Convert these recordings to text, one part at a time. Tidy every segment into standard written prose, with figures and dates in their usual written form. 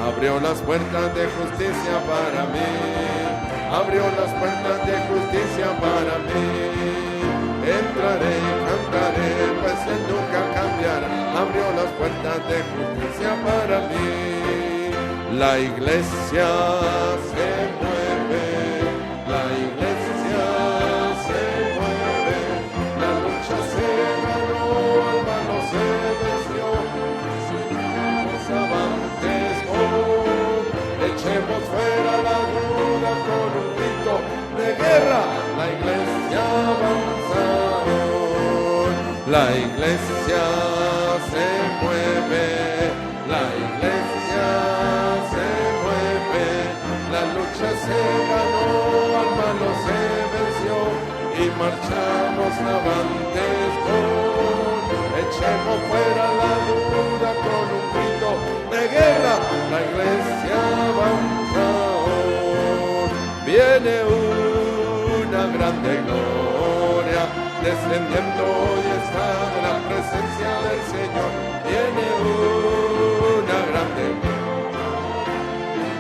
Abrió las puertas de justicia para mí, abrió las puertas de justicia para mí. Entraré y cantaré, pues Él nunca cambiará. Abrió las puertas de justicia para mí. La iglesia se mueve, la iglesia se mueve. La lucha se ganó, al malo se venció. Sigamos avantes hoy, echemos fuera la duda con un grito de guerra. La iglesia avanza hoy, la iglesia se mueve, la iglesia se mueve. La lucha se ganó, al malo se venció y marchamos avantes hoy. Echemos fuera la duda con un grito de guerra. La iglesia avanza hoy. Viene una grande gloria descendiendo y está en la presencia del Señor. Viene una grande gloria,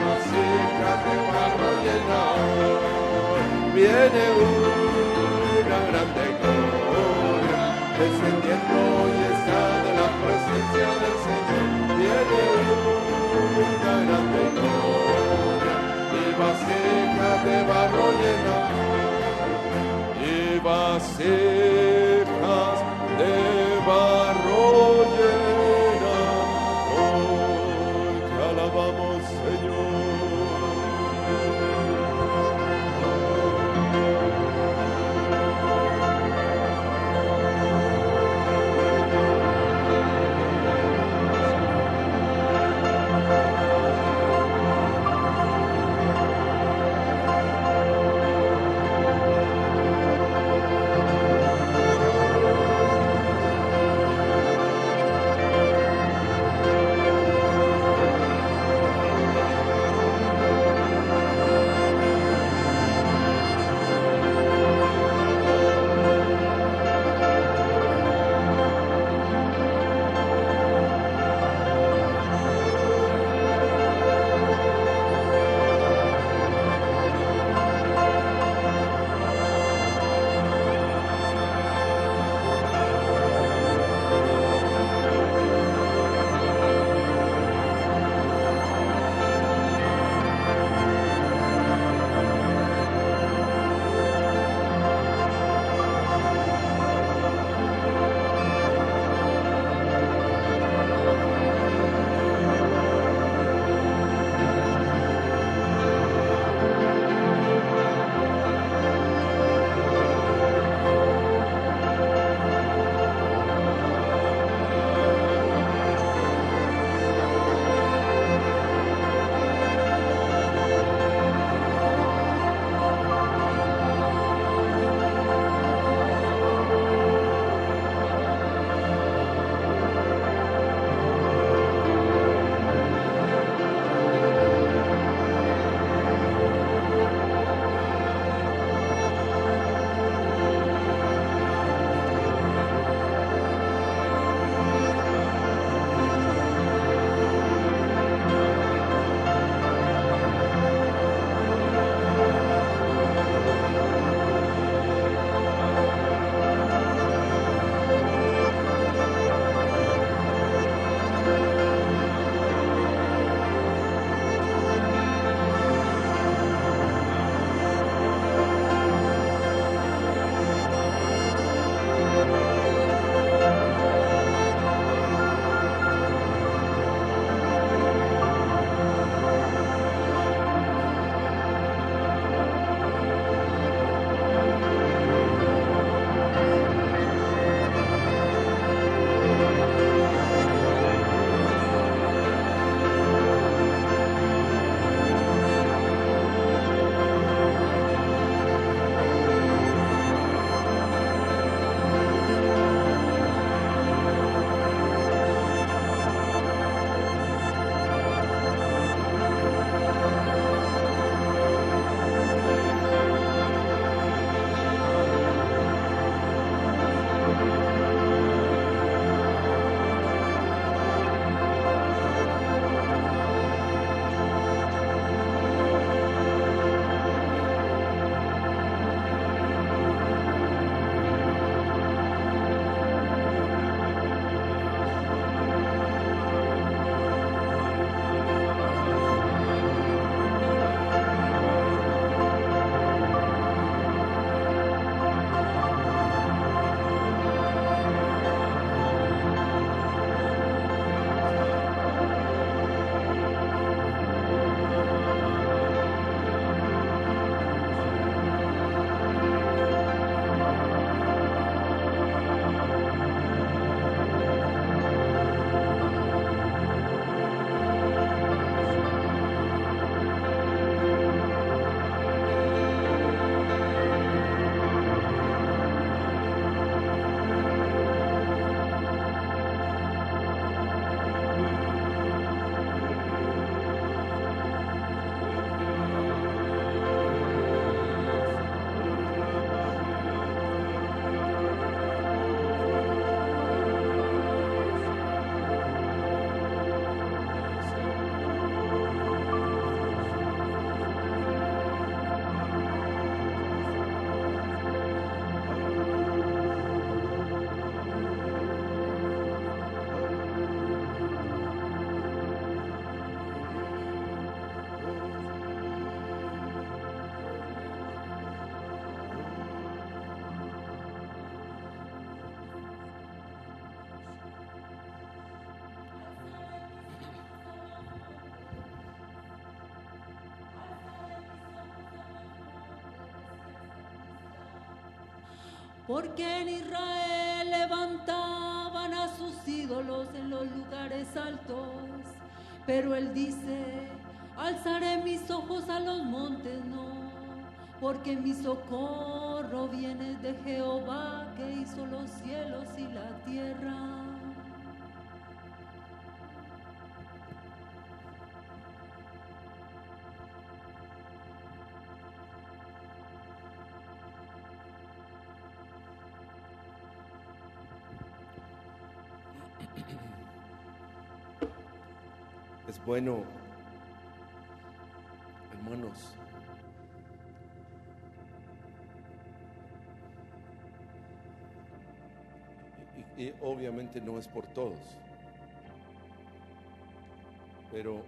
vasija de barro llena hoy. Viene una grande gloria descendiendo y está en la presencia del Señor. Viene una grande gloria y vasija de barro llena, y vasijas de barro llena. Hoy te alabamos, Señor. porque en Israel levantaban a sus ídolos en los lugares altos. Pero él dice: alzaré mis ojos a los montes, no, porque mi socorro viene de Jehová, que hizo los cielos y la tierra. Es bueno, hermanos, y obviamente no es por todos, pero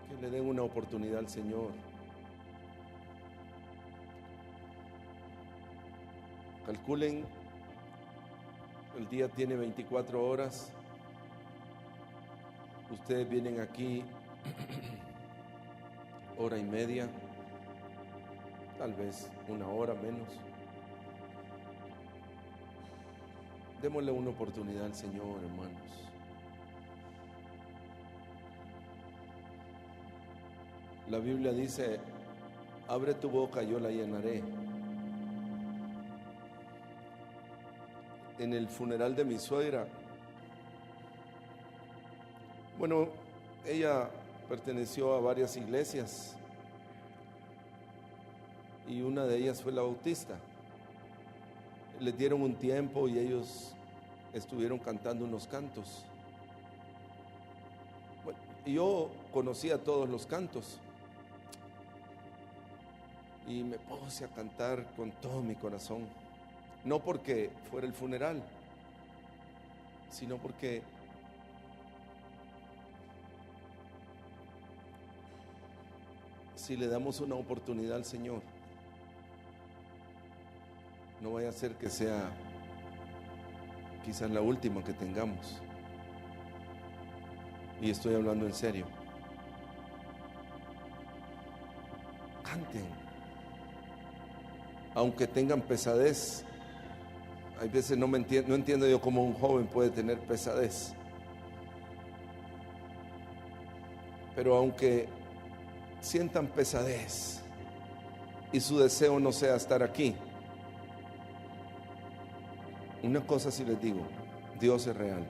que le den una oportunidad al Señor. Calculen, el día tiene 24 horas. Ustedes vienen aquí hora y media, tal vez una hora menos. Démosle una oportunidad al Señor, hermanos. La Biblia dice: abre tu boca, yo la llenaré. En el funeral de mi suegra, bueno, ella perteneció a varias iglesias y una de ellas fue la Bautista. Les dieron un tiempo y ellos estuvieron cantando unos cantos. Bueno, yo conocía todos los cantos y me puse a cantar con todo mi corazón, no porque fuera el funeral, sino porque si le damos una oportunidad al Señor, no vaya a ser que sea quizás la última que tengamos. Y estoy hablando en serio. Canten, aunque tengan pesadez. Hay veces no entiendo yo cómo un joven puede tener pesadez, pero aunque sientan pesadez y su deseo no sea estar aquí, una cosa sí les digo: Dios es real.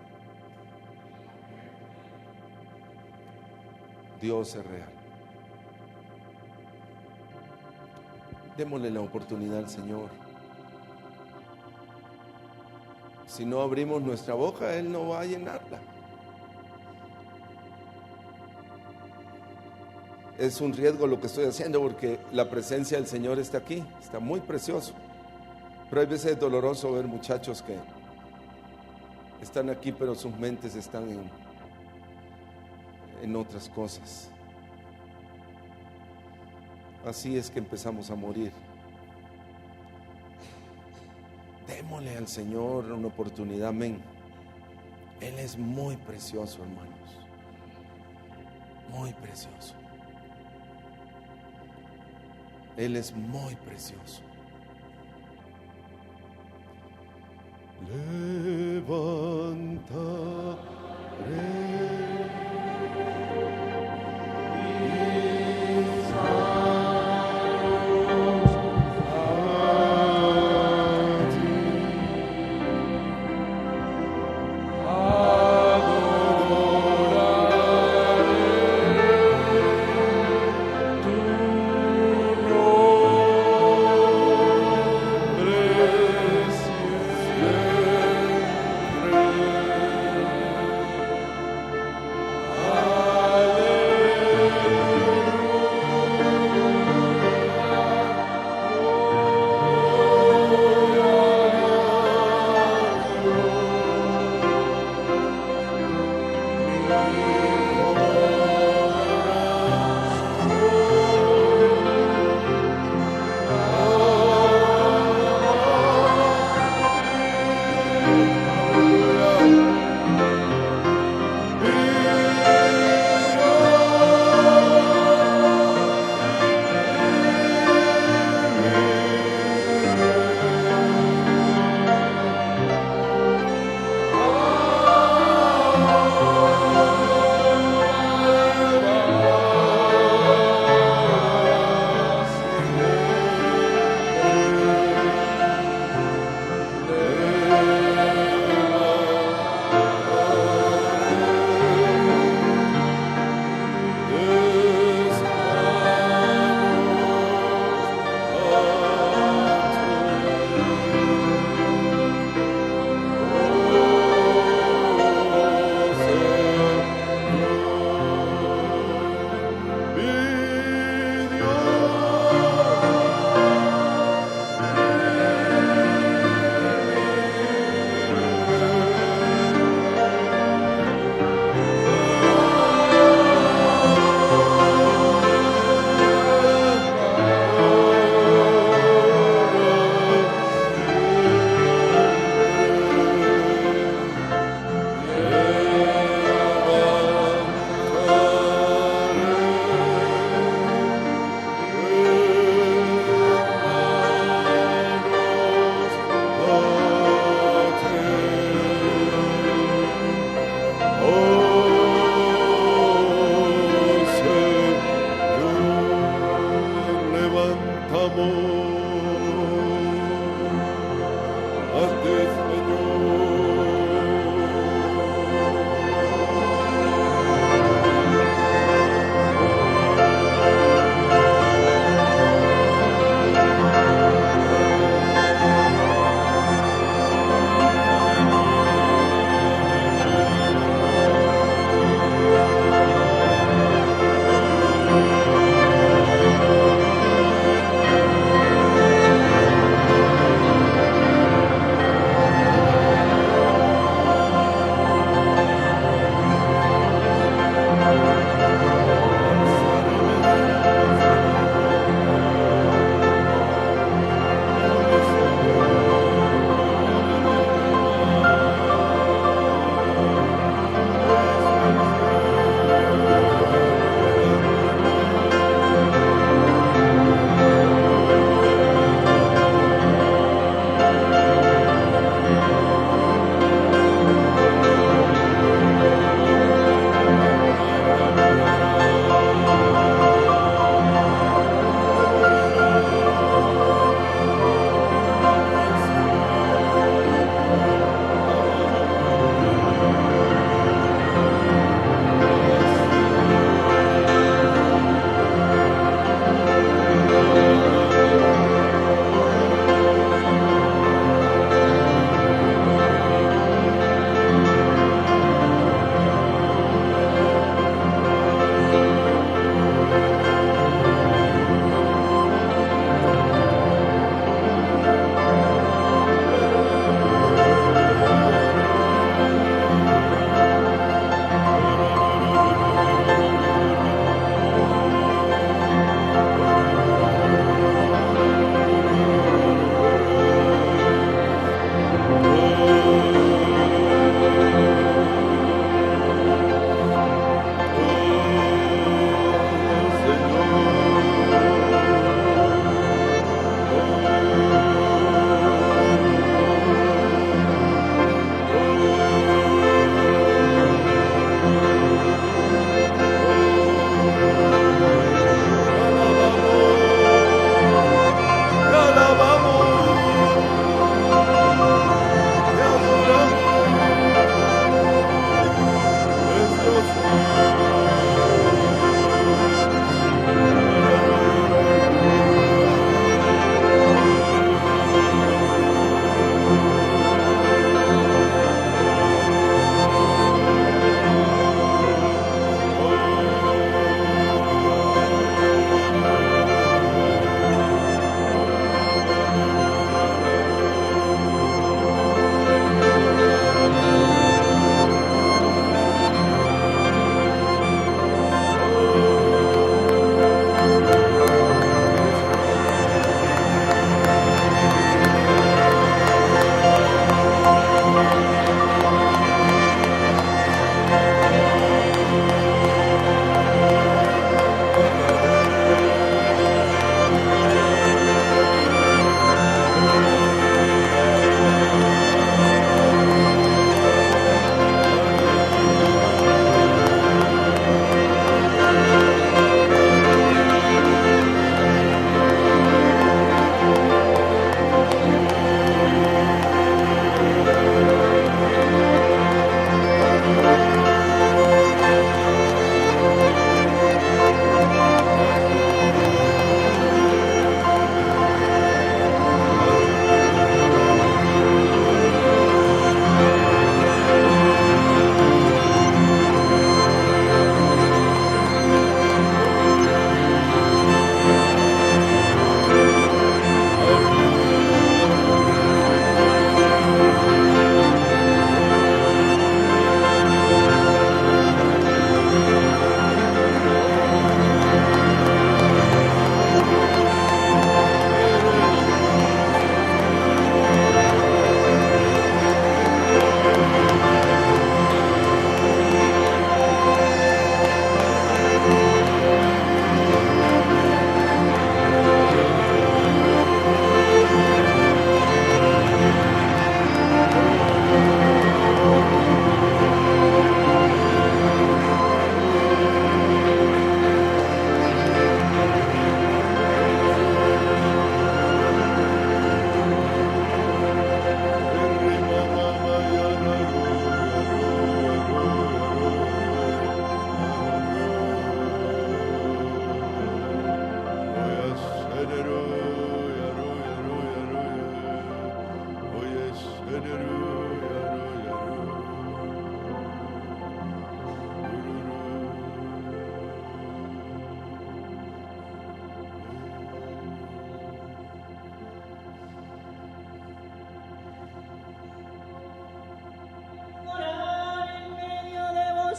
Dios es real. Démosle la oportunidad al Señor. Si no abrimos nuestra boca, Él no va a llenarla. Es un riesgo lo que estoy haciendo, porque la presencia del Señor está aquí, está muy precioso. Pero hay veces es doloroso ver muchachos que están aquí, pero sus mentes están en otras cosas. Así es que empezamos a morir. Démosle al Señor una oportunidad, amén. Él es muy precioso, hermanos, muy precioso. Él es muy precioso.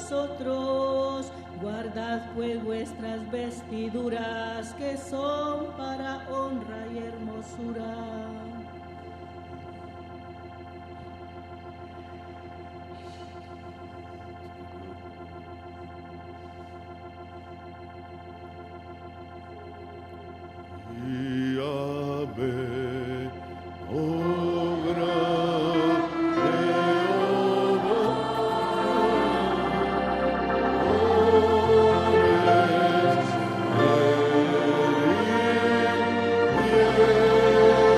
vosotros. Guardad pues vuestras vestiduras, que son para honra y hermosura. Guíame, oh gran Jehová, oh,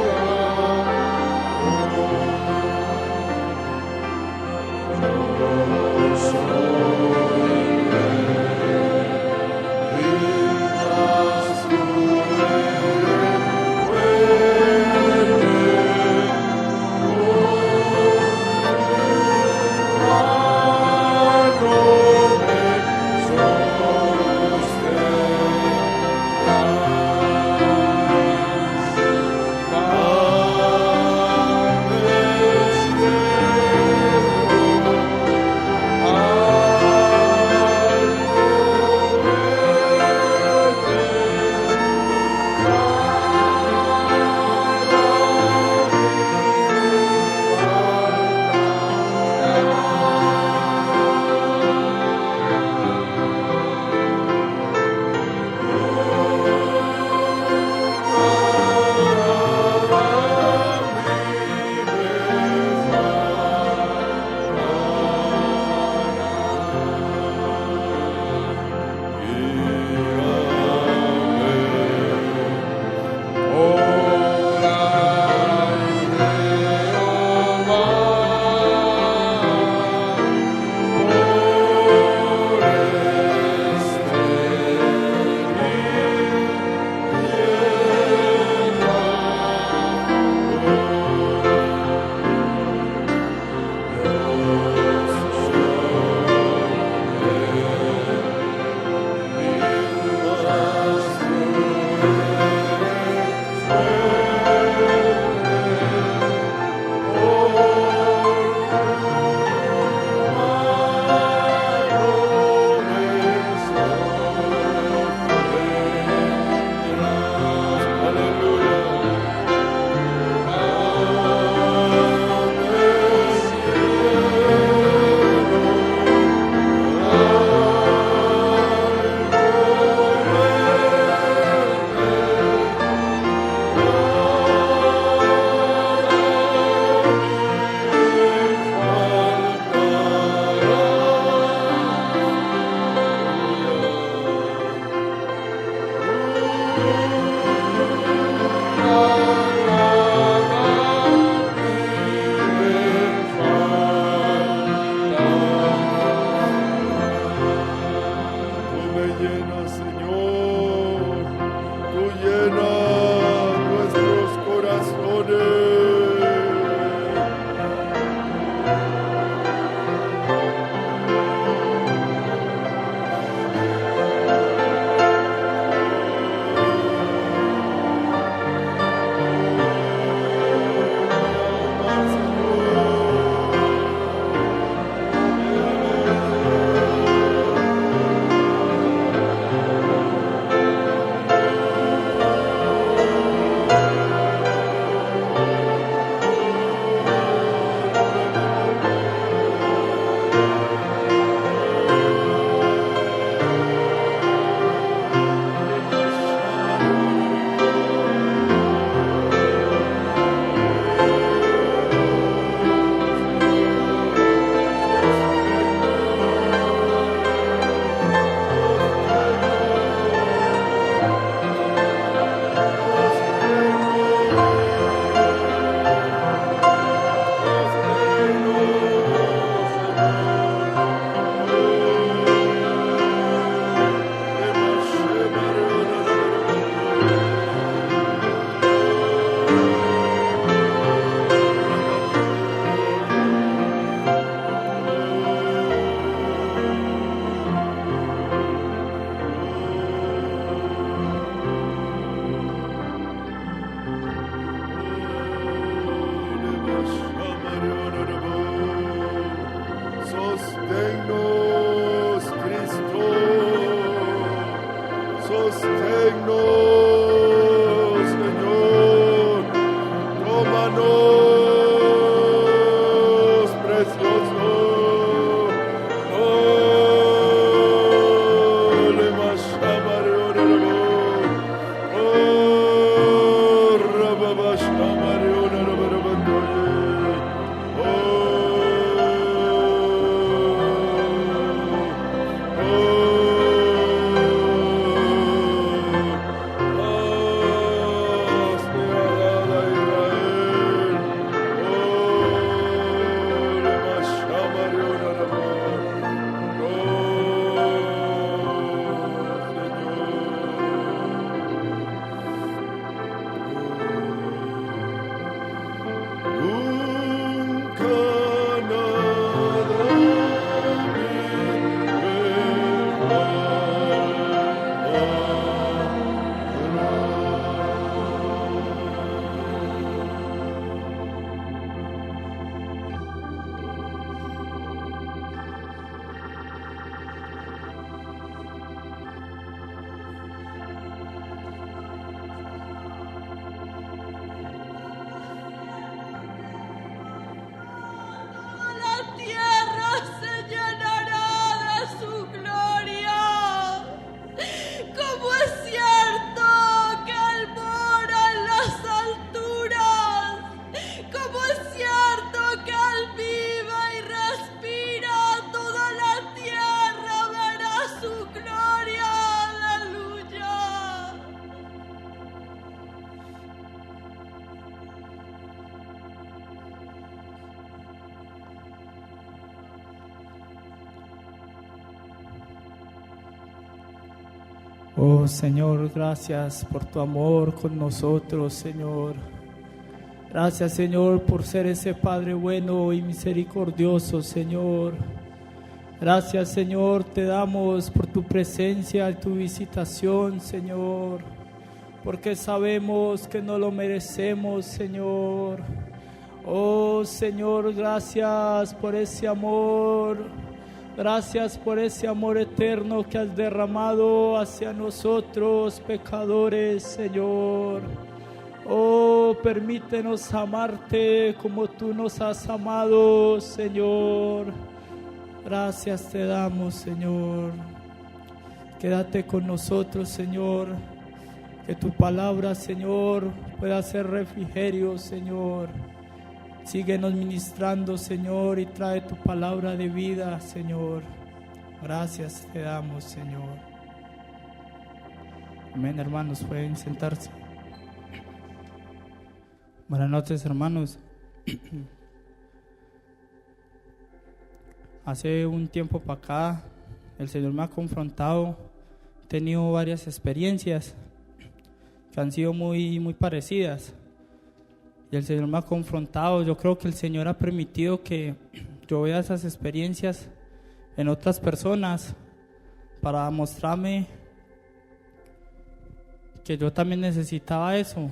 Oh Señor, gracias por tu amor con nosotros, Señor. Gracias, Señor, por ser ese Padre bueno y misericordioso, Señor. Gracias, Señor, te damos por tu presencia y tu visitación, Señor, porque sabemos que no lo merecemos, Señor. Oh Señor, gracias por ese amor. Gracias por ese amor eterno que has derramado hacia nosotros, pecadores, Señor. Oh, permítenos amarte como tú nos has amado, Señor. Gracias te damos, Señor. Quédate con nosotros, Señor. Que tu palabra, Señor, pueda ser refrigerio, Señor. Síguenos ministrando, Señor, y trae tu palabra de vida, Señor. Gracias te damos, Señor. Amén, hermanos, pueden sentarse. Buenas noches, hermanos. Hace un tiempo para acá, el Señor me ha confrontado. He tenido varias experiencias que han sido muy parecidas. Y el Señor me ha confrontado. Yo creo que el Señor ha permitido que yo vea esas experiencias en otras personas para mostrarme que yo también necesitaba eso.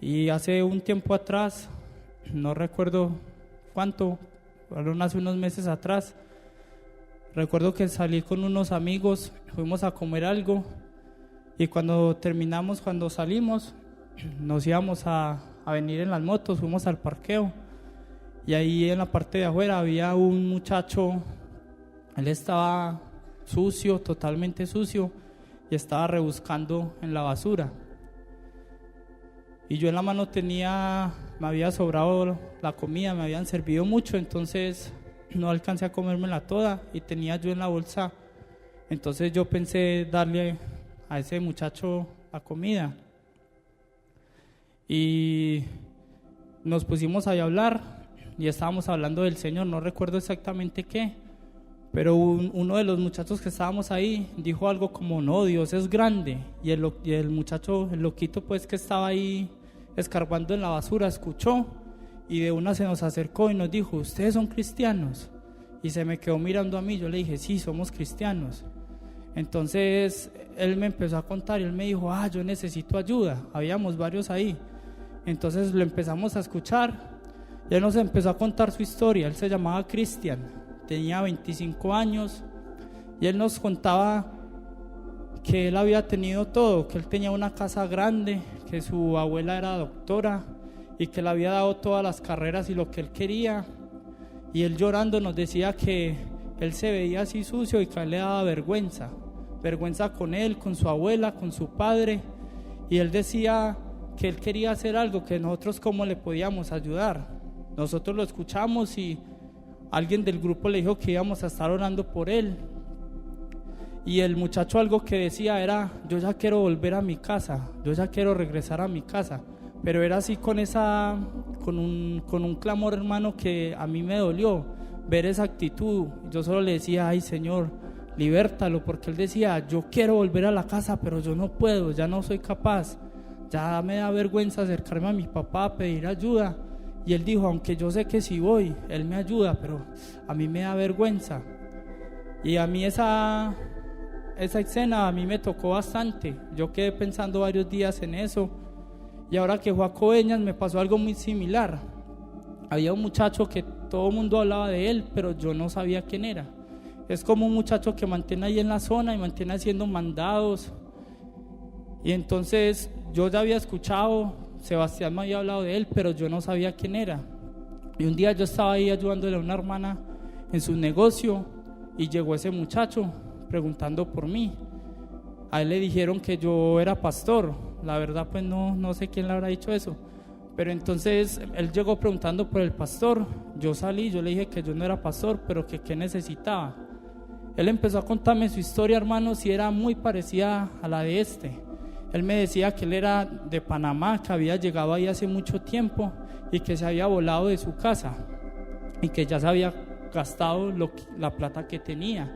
Y hace un tiempo atrás, no recuerdo cuánto, fueron hace unos meses atrás, recuerdo que salí con unos amigos, fuimos a comer algo y cuando salimos, nos íbamos a venir en las motos, fuimos al parqueo y ahí en la parte de afuera había un muchacho, él estaba sucio, totalmente sucio, y estaba rebuscando en la basura. Y yo en la mano me había sobrado la comida, me habían servido mucho, entonces no alcancé a comérmela toda y tenía yo en la bolsa. Entonces yo pensé darle a ese muchacho la comida. Y nos pusimos ahí a hablar y estábamos hablando del Señor, no recuerdo exactamente qué, pero uno de los muchachos que estábamos ahí dijo algo como, no, Dios es grande. Y el muchacho, el loquito pues que estaba ahí escarbando en la basura, escuchó y de una se nos acercó y nos dijo, ¿ustedes son cristianos? Y se me quedó mirando a mí, yo le dije, sí, somos cristianos. Entonces él me empezó a contar y él me dijo, yo necesito ayuda, habíamos varios ahí. Entonces lo empezamos a escuchar y él nos empezó a contar su historia. Él se llamaba Cristian, tenía 25 años y él nos contaba que él había tenido todo, que él tenía una casa grande, que su abuela era doctora y que le había dado todas las carreras y lo que él quería. Y él llorando nos decía que él se veía así sucio y que a él le daba vergüenza con él, con su abuela, con su padre. Y él decía que él quería hacer algo, que nosotros cómo le podíamos ayudar. Nosotros lo escuchamos y alguien del grupo le dijo que íbamos a estar orando por él. Y el muchacho algo que decía era, yo ya quiero volver a mi casa, yo ya quiero regresar a mi casa. Pero era así con un clamor, hermano, que a mí me dolió ver esa actitud. Yo solo le decía, ay Señor, libértalo, porque él decía, yo quiero volver a la casa, pero yo no puedo, ya no soy capaz. Ya me da vergüenza acercarme a mi papá a pedir ayuda. Y él dijo, aunque yo sé que si voy, él me ayuda, pero a mí me da vergüenza. Y a mí esa escena a mí me tocó bastante. Yo quedé pensando varios días en eso. Y ahora que fue a Coveñas me pasó algo muy similar. Había un muchacho que todo el mundo hablaba de él, pero yo no sabía quién era. Es como un muchacho que mantiene ahí en la zona y mantiene haciendo mandados. Y entonces yo ya había escuchado, Sebastián me había hablado de él, pero yo no sabía quién era. Y un día yo estaba ahí ayudándole a una hermana en su negocio y llegó ese muchacho preguntando por mí. A él le dijeron que yo era pastor. La verdad pues no sé quién le habrá dicho eso. Pero entonces él llegó preguntando por el pastor. Yo salí, yo le dije que yo no era pastor, pero que qué necesitaba. Él empezó a contarme su historia, hermanos, y era muy parecida a la de este. Él me decía que él era de Panamá, que había llegado ahí hace mucho tiempo y que se había volado de su casa y que ya se había gastado la plata que tenía.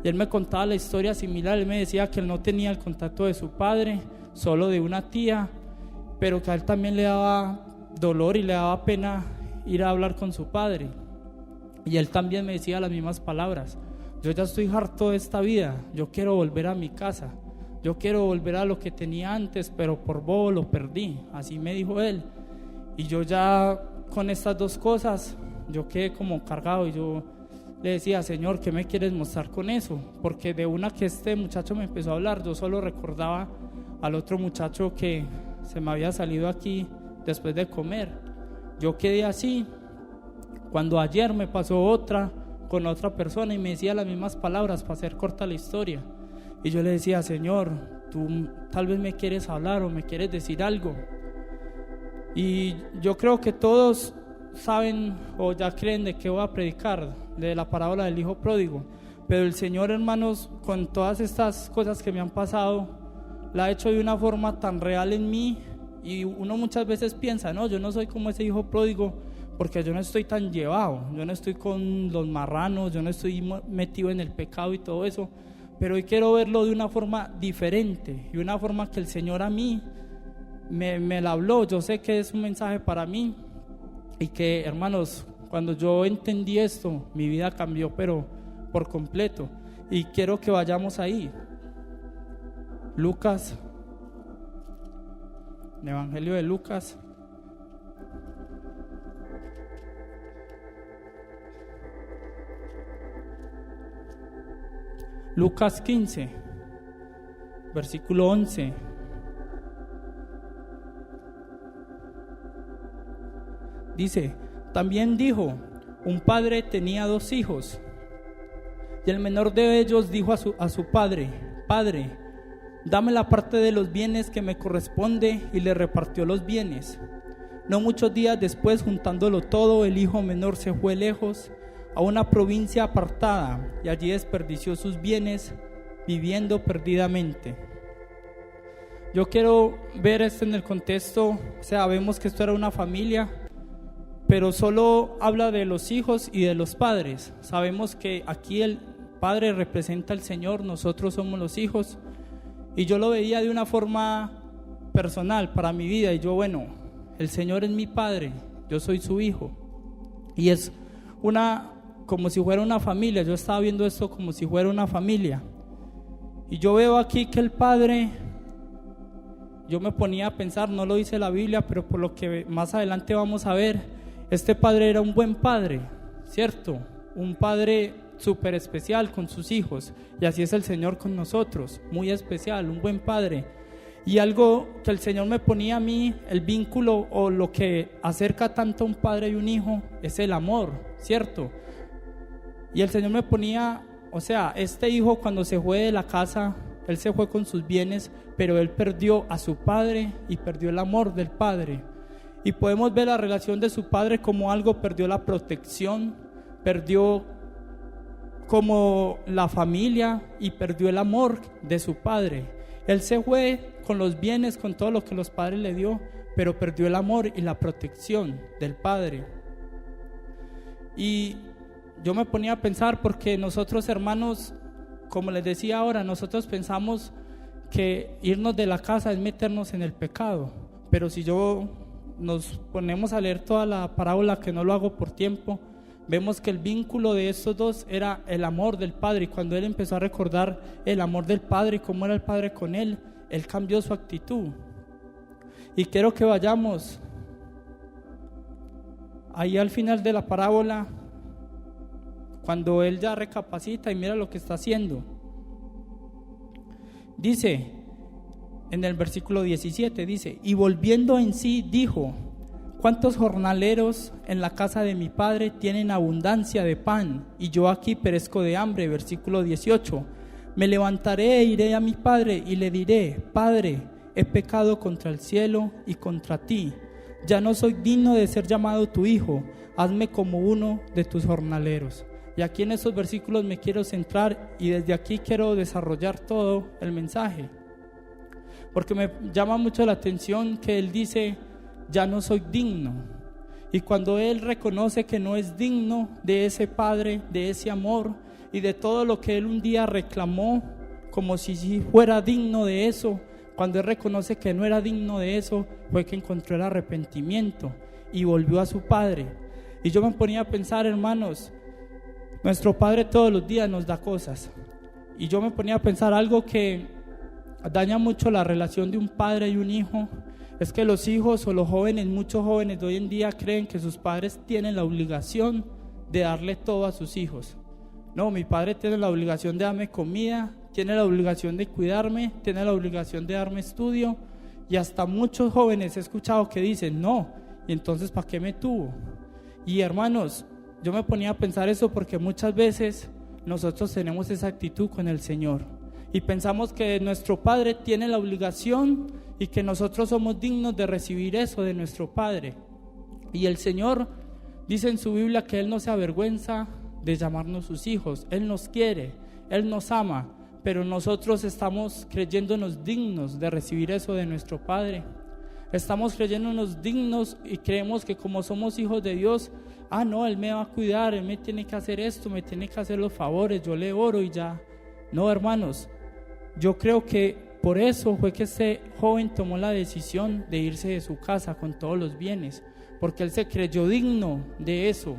Y él me contaba la historia similar. Él me decía que él no tenía el contacto de su padre, solo de una tía, pero que a él también le daba dolor y le daba pena ir a hablar con su padre. Y él también me decía las mismas palabras: yo ya estoy harto de esta vida, yo quiero volver a mi casa, yo quiero volver a lo que tenía antes, pero por bobo lo perdí. Así me dijo él. Y yo ya con estas dos cosas, yo quedé como cargado y yo le decía: Señor, ¿qué me quieres mostrar con eso? Porque de una que este muchacho me empezó a hablar, yo solo recordaba al otro muchacho que se me había salido aquí después de comer. Yo quedé así. Cuando ayer me pasó otra con otra persona y me decía las mismas palabras, para hacer corta la historia. Y yo le decía: Señor, tú tal vez me quieres hablar o me quieres decir algo. Y yo creo que todos saben o ya creen de qué voy a predicar, de la parábola del hijo pródigo. Pero el Señor, hermanos, con todas estas cosas que me han pasado, la ha hecho de una forma tan real en mí. Y uno muchas veces piensa: no, yo no soy como ese hijo pródigo, porque yo no estoy tan llevado, yo no estoy con los marranos, yo no estoy metido en el pecado y todo eso. Pero hoy quiero verlo de una forma diferente, y una forma que el Señor a mí me la habló. Yo sé que es un mensaje para mí, y que, hermanos, cuando yo entendí esto, mi vida cambió, pero por completo. Y quiero que vayamos ahí. Lucas, el Evangelio de Lucas. Lucas 15, versículo 11. Dice: también dijo: un padre tenía 2 hijos, y el menor de ellos dijo a su padre: Padre, dame la parte de los bienes que me corresponde, y le repartió los bienes. No muchos días después, juntándolo todo, el hijo menor se fue lejos, a una provincia apartada, y allí desperdició sus bienes, viviendo perdidamente. Yo quiero ver esto en el contexto. O sea, vemos que esto era una familia, pero solo habla de los hijos y de los padres. Sabemos que aquí el padre representa al Señor, nosotros somos los hijos, y yo lo veía de una forma personal para mi vida. Y yo, bueno, el Señor es mi padre, yo soy su hijo, y es como si fuera una familia. Yo estaba viendo esto como si fuera una familia, y yo veo aquí que el padre, yo me ponía a pensar, no lo dice la Biblia, pero por lo que más adelante vamos a ver, este padre era un buen padre, ¿cierto? Un padre súper especial con sus hijos, y así es el Señor con nosotros, muy especial, un buen padre. Y algo que el Señor me ponía a mí, el vínculo o lo que acerca tanto a un padre y un hijo, es el amor, ¿cierto? Y el Señor me ponía, o sea, este hijo cuando se fue de la casa, él se fue con sus bienes, pero él perdió a su padre y perdió el amor del padre. Y podemos ver la relación de su padre como algo: perdió la protección, perdió como la familia y perdió el amor de su padre. Él se fue con los bienes, con todo lo que los padres le dio, pero perdió el amor y la protección del padre. Y yo me ponía a pensar, porque nosotros, hermanos, como les decía ahora, nosotros pensamos que irnos de la casa es meternos en el pecado, pero si nos ponemos a leer toda la parábola, que no lo hago por tiempo, vemos que el vínculo de estos dos era el amor del padre. Y cuando él empezó a recordar el amor del padre y cómo era el padre con él, él cambió su actitud. Y quiero que vayamos ahí al final de la parábola, cuando él ya recapacita y mira lo que está haciendo. Dice en el versículo 17, dice: y volviendo en sí dijo: ¿cuántos jornaleros en la casa de mi padre tienen abundancia de pan, y yo aquí perezco de hambre? Versículo 18: me levantaré e iré a mi padre y le diré: Padre, he pecado contra el cielo y contra ti, ya no soy digno de ser llamado tu hijo, hazme como uno de tus jornaleros. Y aquí en esos versículos me quiero centrar, y desde aquí quiero desarrollar todo el mensaje, porque me llama mucho la atención que él dice: ya no soy digno. Y cuando él reconoce que no es digno de ese padre, de ese amor, y de todo lo que él un día reclamó, como si fuera digno de eso. Cuando él reconoce que no era digno de eso, fue que encontró el arrepentimiento y volvió a su Padre. Y yo me ponía a pensar, hermanos, nuestro Padre todos los días nos da cosas. Y yo me ponía a pensar algo que daña mucho la relación de un padre y un hijo. Es que los hijos o los jóvenes, muchos jóvenes de hoy en día creen que sus padres tienen la obligación de darle todo a sus hijos. No, mi padre tiene la obligación de darme comida, tiene la obligación de cuidarme, tiene la obligación de darme estudio. Y hasta muchos jóvenes he escuchado que dicen, no, y entonces ¿para qué me tuvo? Y hermanos, yo me ponía a pensar eso porque muchas veces nosotros tenemos esa actitud con el Señor y pensamos que nuestro Padre tiene la obligación y que nosotros somos dignos de recibir eso de nuestro Padre. Y el Señor dice en su Biblia que Él no se avergüenza de llamarnos sus hijos. Él nos quiere, Él nos ama, pero nosotros estamos creyéndonos dignos de recibir eso de nuestro Padre. Estamos creyéndonos dignos y creemos que como somos hijos de Dios, no, Él me va a cuidar, Él me tiene que hacer esto, me tiene que hacer los favores, yo le oro y ya. No, hermanos, yo creo que por eso fue que este joven tomó la decisión de irse de su casa con todos los bienes, porque él se creyó digno de eso.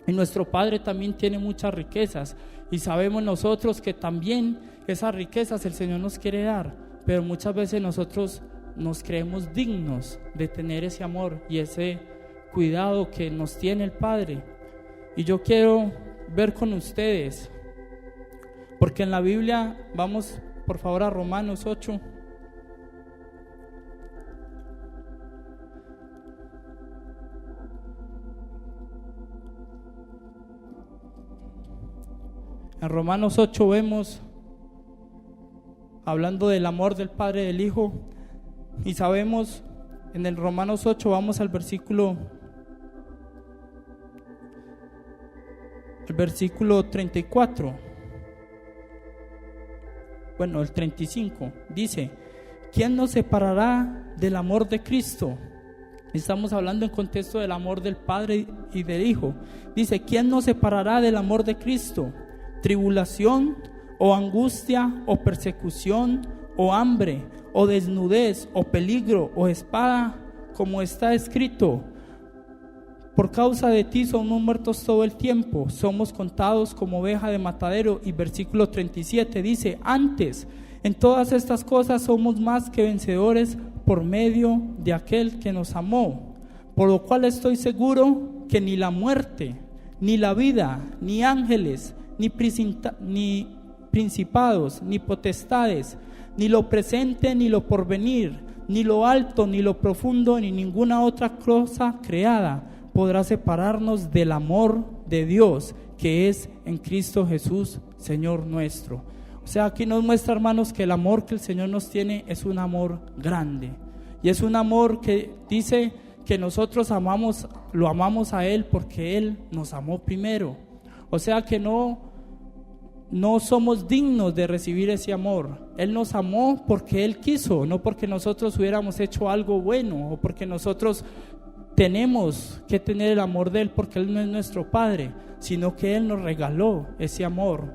Y nuestro Padre también tiene muchas riquezas y sabemos nosotros que también esas riquezas el Señor nos quiere dar, pero muchas veces nosotros nos creemos dignos de tener ese amor y ese cuidado que nos tiene el Padre. Y yo quiero ver con ustedes, porque en la Biblia, vamos por favor a Romanos 8. En Romanos 8 vemos, hablando del amor del Padre y del Hijo, y sabemos, en el Romanos 8 vamos al versículo 34. Bueno, el 35 dice: ¿quién nos separará del amor de Cristo? Estamos hablando en contexto del amor del Padre y del Hijo. Dice: ¿quién nos separará del amor de Cristo? ¿Tribulación, o angustia, o persecución, o hambre, o desnudez, o peligro, o espada? Como está escrito: por causa de ti somos muertos todo el tiempo, somos contados como oveja de matadero. Y versículo 37 dice: antes, en todas estas cosas somos más que vencedores por medio de aquel que nos amó, por lo cual estoy seguro que ni la muerte, ni la vida, ni ángeles, ni principados, ni potestades, ni lo presente, ni lo porvenir, ni lo alto, ni lo profundo, ni ninguna otra cosa creada podrá separarnos del amor de Dios que es en Cristo Jesús, Señor nuestro. O sea, aquí nos muestra, hermanos, que el amor que el Señor nos tiene es un amor grande, y es un amor que dice que nosotros lo amamos a Él porque Él nos amó primero. O sea que no somos dignos de recibir ese amor. Él nos amó porque Él quiso, no porque nosotros hubiéramos hecho algo bueno o porque nosotros tenemos que tener el amor de Él porque Él no es nuestro Padre, sino que Él nos regaló ese amor.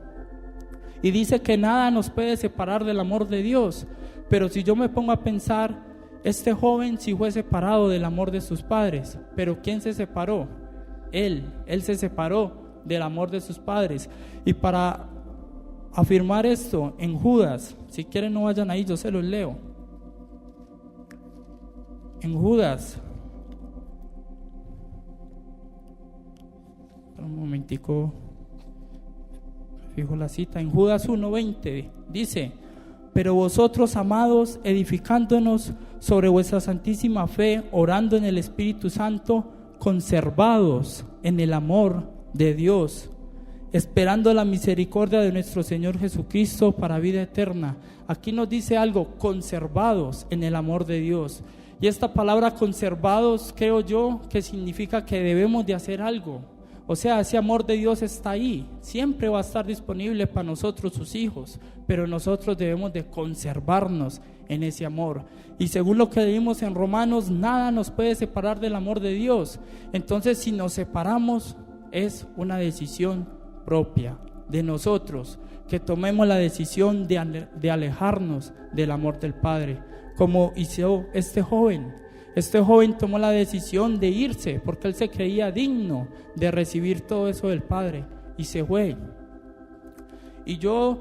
Y dice que nada nos puede separar del amor de Dios. Pero si yo me pongo a pensar, este joven sí fue separado del amor de sus padres, pero ¿quién se separó? Él se separó del amor de sus padres. Y para afirmar esto, en Judas, si quieren no vayan ahí, yo se los leo. En Judas, un momentico, fijo la cita. En Judas 1:20 dice: pero vosotros, amados, edificándonos sobre vuestra santísima fe, orando en el Espíritu Santo, conservados en el amor de Dios, esperando la misericordia de nuestro Señor Jesucristo para vida eterna. Aquí nos dice algo: conservados en el amor de Dios. Y esta palabra conservados, creo yo, que significa que debemos de hacer algo. O sea, ese amor de Dios está ahí, siempre va a estar disponible para nosotros, sus hijos, pero nosotros debemos de conservarnos en ese amor. Y según lo que leímos en Romanos, nada nos puede separar del amor de Dios. Entonces, si nos separamos, es una decisión propia. de nosotros que tomemos la decisión de alejarnos del amor del Padre, como hizo este joven. Este joven tomó la decisión de irse porque él se creía digno de recibir todo eso del Padre y se fue. Y yo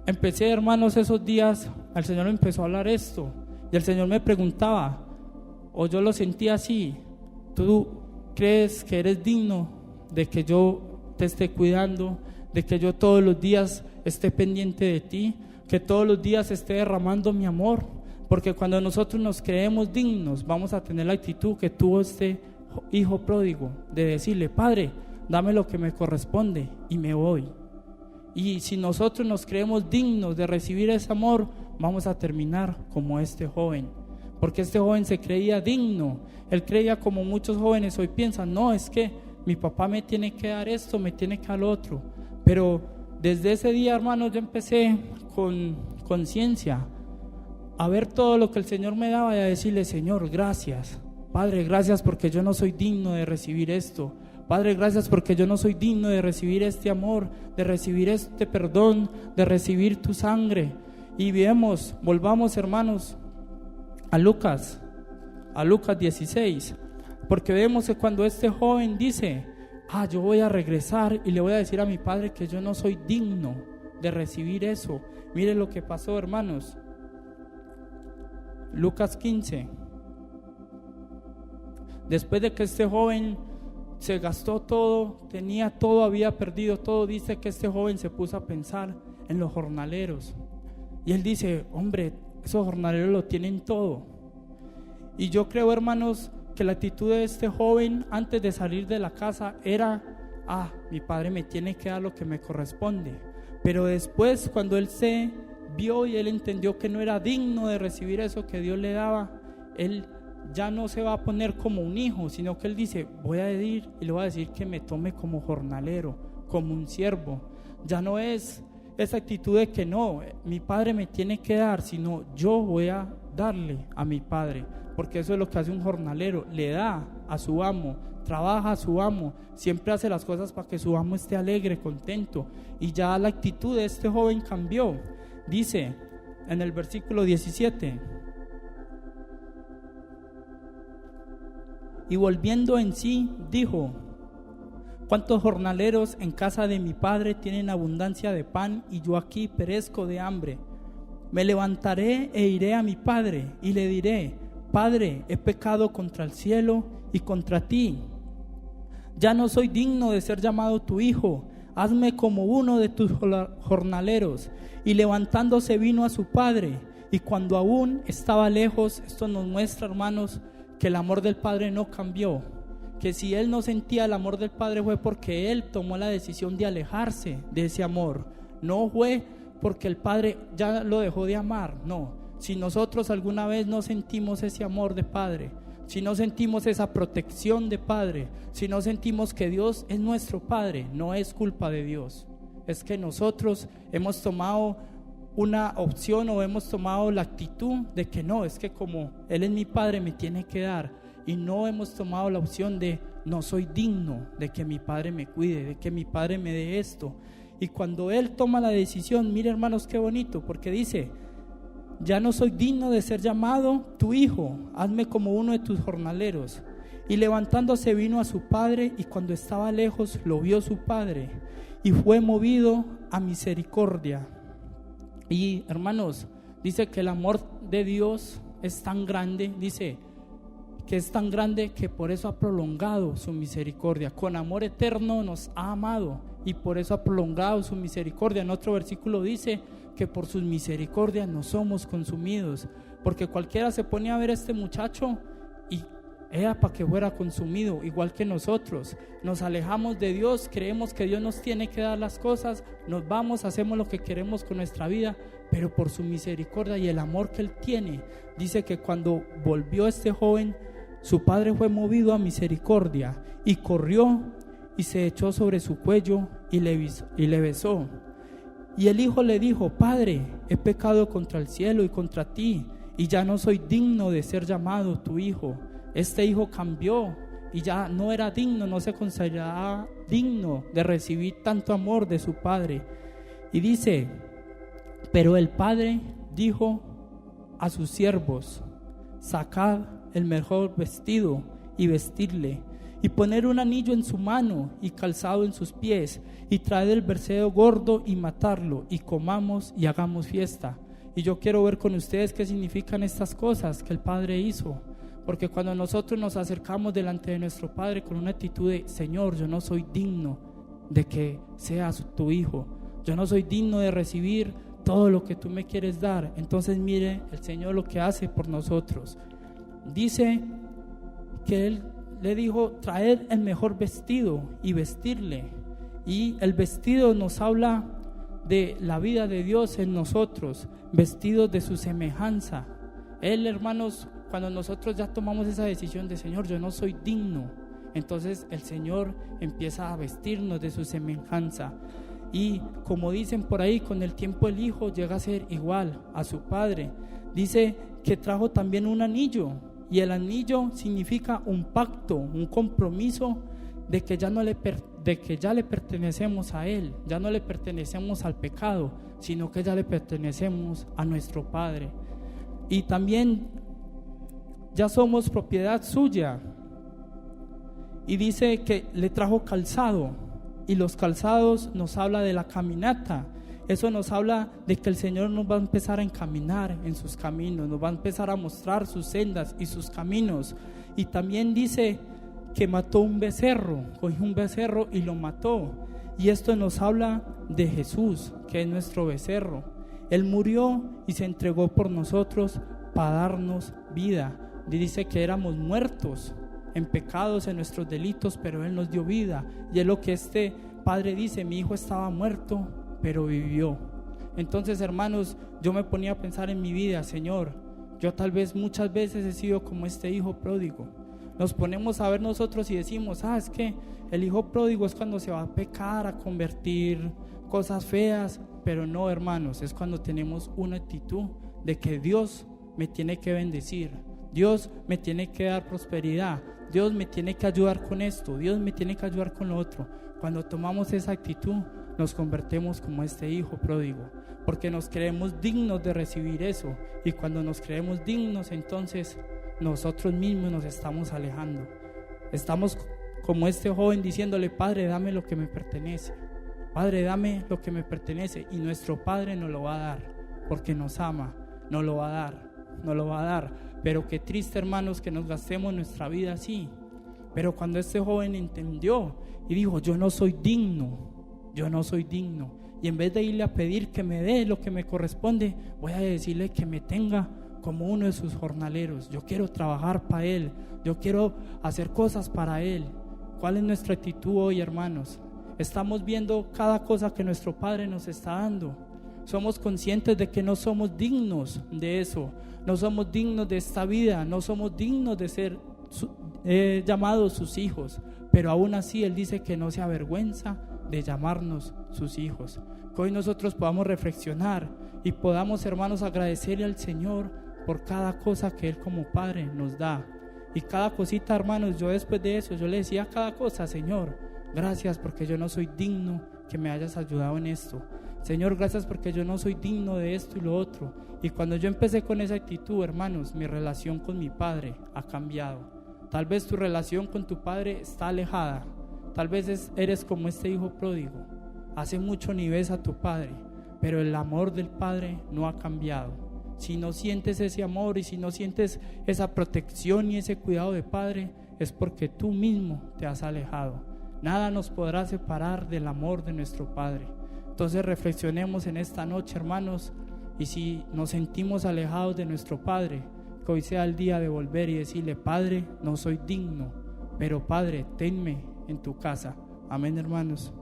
empecé, hermanos, esos días, al Señor me empezó a hablar esto y el Señor me preguntaba, o yo lo sentía así: ¿tú crees que eres digno de que yo te esté cuidando, de que yo todos los días esté pendiente de ti, que todos los días esté derramando mi amor? Porque cuando nosotros nos creemos dignos, vamos a tener la actitud que tuvo este hijo pródigo, de decirle: Padre, dame lo que me corresponde y me voy. Y si nosotros nos creemos dignos de recibir ese amor, vamos a terminar como este joven, porque este joven se creía digno. Él creía, como muchos jóvenes hoy piensan: no, es que mi papá me tiene que dar esto, me tiene que dar lo otro. Pero desde ese día, hermanos, yo empecé con conciencia a ver todo lo que el Señor me daba y a decirle: Señor, gracias. Padre, gracias porque yo no soy digno de recibir esto. Padre, gracias porque yo no soy digno de recibir este amor, de recibir este perdón, de recibir tu sangre. Y volvamos, hermanos, a Lucas 16, porque vemos que cuando este joven dice: yo voy a regresar y le voy a decir a mi padre que yo no soy digno de recibir eso. Miren lo que pasó, hermanos. Lucas 15. Después de que este joven se gastó todo, tenía todo, había perdido todo, dice que este joven se puso a pensar en los jornaleros. Y él dice: hombre, esos jornaleros lo tienen todo. Y yo creo, hermanos, que la actitud de este joven antes de salir de la casa era: mi padre me tiene que dar lo que me corresponde. Pero después, cuando él se vio y él entendió que no era digno de recibir eso que Dios le daba, él ya no se va a poner como un hijo, sino que él dice: voy a ir y le voy a decir que me tome como jornalero, como un siervo. Ya no es esa actitud de que no, mi padre me tiene que dar, sino yo voy a darle a mi padre, porque eso es lo que hace un jornalero: le da a su amo, trabaja a su amo, siempre hace las cosas para que su amo esté alegre, contento. Y ya la actitud de este joven cambió. Dice en el versículo 17: y volviendo en sí, dijo: ¿cuántos jornaleros en casa de mi padre tienen abundancia de pan y yo aquí perezco de hambre? Me levantaré e iré a mi padre y le diré: Padre, he pecado contra el cielo y contra ti. Ya no soy digno de ser llamado tu hijo. Hazme como uno de tus jornaleros. Y levantándose vino a su padre. Y cuando aún estaba lejos, esto nos muestra, hermanos, que el amor del Padre no cambió, que si él no sentía el amor del Padre fue porque él tomó la decisión de alejarse de ese amor. No fue porque el Padre ya lo dejó de amar, no. Si nosotros alguna vez no sentimos ese amor de Padre, si no sentimos esa protección de Padre, si no sentimos que Dios es nuestro Padre, no es culpa de Dios. Es que nosotros hemos tomado una opción o hemos tomado la actitud de que no, es que como Él es mi Padre me tiene que dar, y no hemos tomado la opción de no soy digno de que mi Padre me cuide, de que mi Padre me dé esto. Y cuando Él toma la decisión, mire, hermanos, qué bonito, porque dice: ya no soy digno de ser llamado tu hijo, hazme como uno de tus jornaleros. Y levantándose vino a su padre, y cuando estaba lejos lo vio su padre y fue movido a misericordia. Y hermanos, dice que el amor de Dios es tan grande, dice que es tan grande que por eso ha prolongado su misericordia. Con amor eterno nos ha amado y por eso ha prolongado su misericordia. En otro versículo dice que por sus misericordias no somos consumidos, porque cualquiera se pone a ver a este muchacho y era para que fuera consumido, igual que nosotros. Nos alejamos de Dios, creemos que Dios nos tiene que dar las cosas, nos vamos, hacemos lo que queremos con nuestra vida, pero por su misericordia y el amor que Él tiene, dice que cuando volvió este joven, su padre fue movido a misericordia y corrió y se echó sobre su cuello y le besó. Y el hijo le dijo: Padre, he pecado contra el cielo y contra ti, y ya no soy digno de ser llamado tu hijo. Este hijo cambió y ya no era digno, no se consideraba digno de recibir tanto amor de su padre. Y dice, pero el padre dijo a sus siervos: sacad el mejor vestido y vestirle, y poner un anillo en su mano y calzado en sus pies, y traed el becerro gordo y matarlo, y comamos y hagamos fiesta. Y yo quiero ver con ustedes qué significan estas cosas que el Padre hizo, porque cuando nosotros nos acercamos delante de nuestro Padre con una actitud de: Señor, yo no soy digno de que seas tu hijo, yo no soy digno de recibir todo lo que tú me quieres dar, entonces mire el Señor lo que hace por nosotros. Dice que Él le dijo: traer el mejor vestido y vestirle. Y el vestido nos habla de la vida de Dios en nosotros, vestidos de su semejanza. Él, hermanos, cuando nosotros ya tomamos esa decisión de: Señor, yo no soy digno, entonces el Señor empieza a vestirnos de su semejanza. Y como dicen por ahí, con el tiempo el Hijo llega a ser igual a su Padre. Dice que trajo también un anillo, y el anillo significa un pacto, un compromiso de que ya le pertenecemos a Él, ya no le pertenecemos al pecado, sino que ya le pertenecemos a nuestro Padre. Y también ya somos propiedad suya. Y dice que le trajo calzado, y los calzados nos habla de la caminata. Eso nos habla de que el Señor nos va a empezar a encaminar en sus caminos, nos va a empezar a mostrar sus sendas y sus caminos. Y también dice que mató un becerro, cogió un becerro y lo mató. Y esto nos habla de Jesús, que es nuestro becerro. Él murió y se entregó por nosotros para darnos vida. Y dice que éramos muertos en pecados, en nuestros delitos, pero Él nos dio vida. Y es lo que este padre dice: mi hijo estaba muerto, pero vivió. Entonces, hermanos, yo me ponía a pensar en mi vida: Señor, yo tal vez muchas veces he sido como este hijo pródigo. Nos ponemos a ver nosotros y decimos: es que el hijo pródigo es cuando se va a pecar, a convertir cosas feas. Pero no, hermanos, es cuando tenemos una actitud de que Dios me tiene que bendecir, Dios me tiene que dar prosperidad, Dios me tiene que ayudar con esto, Dios me tiene que ayudar con lo otro. Cuando tomamos esa actitud, nos convertimos como este hijo pródigo, porque nos creemos dignos de recibir eso. Y cuando nos creemos dignos, entonces nosotros mismos nos estamos alejando. Estamos como este joven diciéndole: Padre, dame lo que me pertenece, Padre, dame lo que me pertenece. Y nuestro Padre nos lo va a dar, porque nos ama, nos lo va a dar. Pero qué triste, hermanos, que nos gastemos nuestra vida así. Pero cuando este joven entendió y dijo: yo no soy digno, y en vez de irle a pedir que me dé lo que me corresponde, voy a decirle que me tenga como uno de sus jornaleros. Yo quiero trabajar para Él, yo quiero hacer cosas para Él. ¿Cuál es nuestra actitud hoy, hermanos? Estamos viendo cada cosa que nuestro Padre nos está dando. Somos conscientes de que no somos dignos de eso, no somos dignos de esta vida, no somos dignos de ser llamados sus hijos, pero aún así Él dice que no se avergüenza de llamarnos sus hijos. Que hoy nosotros podamos reflexionar y podamos, hermanos, agradecerle al Señor por cada cosa que Él como Padre nos da. Y cada cosita, hermanos, yo después de eso, yo le decía cada cosa: Señor, gracias porque yo no soy digno que me hayas ayudado en esto. Señor, gracias porque yo no soy digno de esto y lo otro. Y cuando yo empecé con esa actitud, hermanos, mi relación con mi Padre ha cambiado. Tal vez tu relación con tu Padre está alejada. Tal vez eres como este hijo pródigo. Hace mucho ni ves a tu Padre, pero el amor del Padre no ha cambiado. Si no sientes ese amor y si no sientes esa protección y ese cuidado de Padre, es porque tú mismo te has alejado. Nada nos podrá separar del amor de nuestro Padre. Entonces reflexionemos en esta noche, hermanos, y si nos sentimos alejados de nuestro Padre, que hoy sea el día de volver y decirle: Padre, no soy digno, pero Padre, tenme en tu casa. Amén, hermanos.